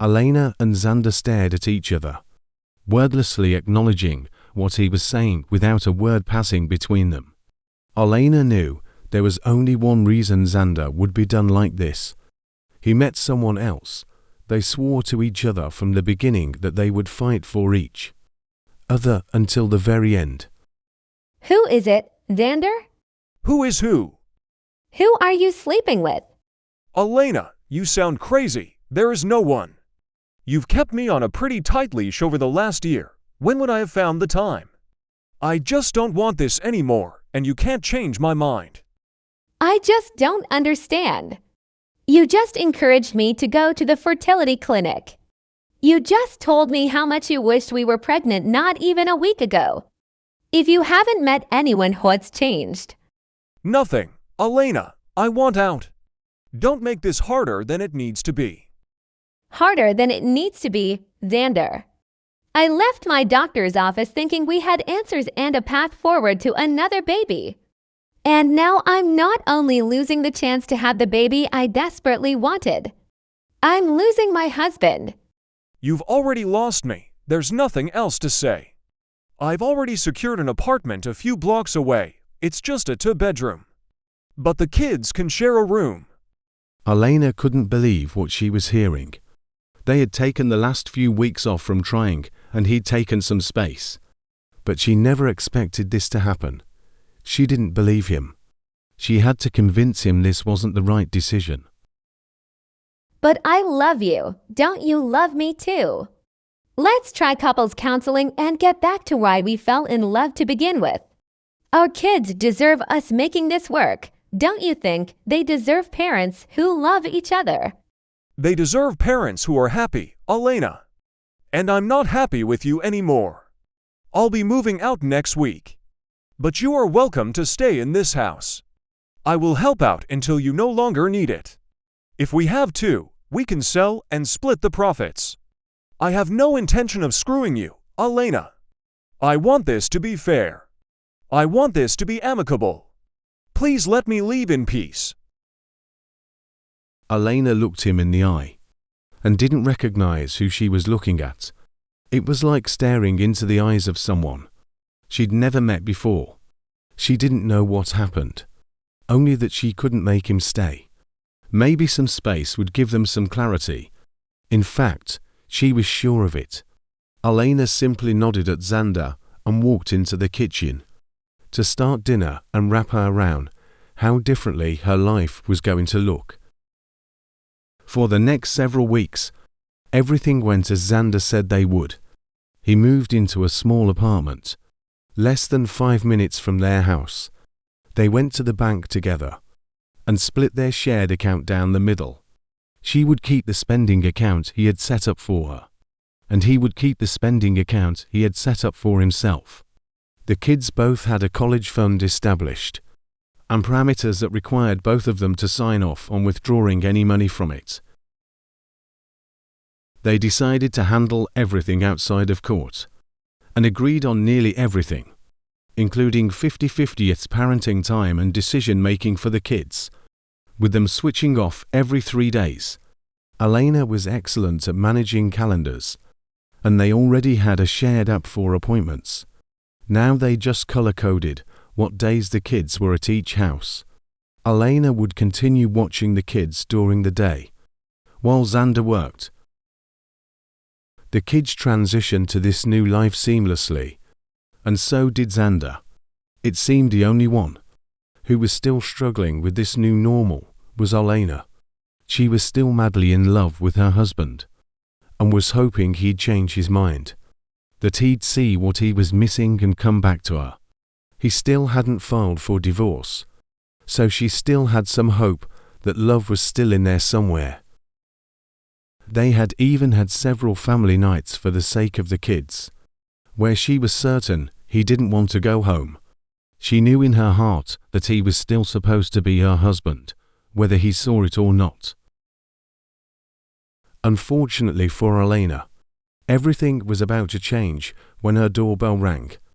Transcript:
Alena and Zander stared at each other, wordlessly acknowledging what he was saying without a word passing between them. Alena knew there was only one reason Zander would be done like this. He met someone else. They swore to each other from the beginning that they would fight for each other until the very end. Who is it, Zander? Who is who? Who are you sleeping with? Alena, you sound crazy. There is no one. You've kept me on a pretty tight leash over the last year. When would I have found the time? I just don't want this anymore, and you can't change my mind. I just don't understand. You just encouraged me to go to the fertility clinic. You just told me how much you wished we were pregnant not even a week ago. If you haven't met anyone, what's changed? Nothing. Alena, I want out. Don't make this harder than it needs to be. Harder than it needs to be, Zander. I left my doctor's office thinking we had answers and a path forward to another baby. And now I'm not only losing the chance to have the baby I desperately wanted, I'm losing my husband. You've already lost me. There's nothing else to say. I've already secured an apartment a few blocks away. It's just a two-bedroom. But the kids can share a room. Alena couldn't believe what she was hearing. They had taken the last few weeks off from trying, and he'd taken some space. But she never expected this to happen. She didn't believe him. She had to convince him this wasn't the right decision. But I love you. Don't you love me too? Let's try couples counseling and get back to why we fell in love to begin with. Our kids deserve us making this work. Don't you think they deserve parents who love each other? They deserve parents who are happy, Alena. And I'm not happy with you anymore. I'll be moving out next week. But you are welcome to stay in this house. I will help out until you no longer need it. If we have to, we can sell and split the profits. I have no intention of screwing you, Alena. I want this to be fair. I want this to be amicable. Please let me leave in peace. Alena looked him in the eye and didn't recognize who she was looking at. It was like staring into the eyes of someone she'd never met before. She didn't know what happened, only that she couldn't make him stay. Maybe some space would give them some clarity. In fact, she was sure of it. Alena simply nodded at Zander and walked into the kitchen to start dinner and wrap her around how differently her life was going to look. For the next several weeks, everything went as Zander said they would. He moved into a small apartment, less than 5 minutes from their house. They went to the bank together and split their shared account down the middle. She would keep the spending account he had set up for her, and he would keep the spending account he had set up for himself. The kids both had a college fund established, and parameters that required both of them to sign off on withdrawing any money from it. They decided to handle everything outside of court, and agreed on nearly everything, including 50-50 parenting time and decision-making for the kids, with them switching off every 3 days. Alena was excellent at managing calendars, and they already had a shared app for appointments. Now they just color-coded what days the kids were at each house. Alena would continue watching the kids during the day, while Zander worked. The kids transitioned to this new life seamlessly, and so did Zander. It seemed the only one who was still struggling with this new normal was Alena. She was still madly in love with her husband, and was hoping he'd change his mind, that he'd see what he was missing and come back to her. He still hadn't filed for divorce, so she still had some hope that love was still in there somewhere. They had even had several family nights for the sake of the kids, where she was certain he didn't want to go home. She knew in her heart that he was still supposed to be her husband, whether he saw it or not. Unfortunately for Alena, everything was about to change when her doorbell rang.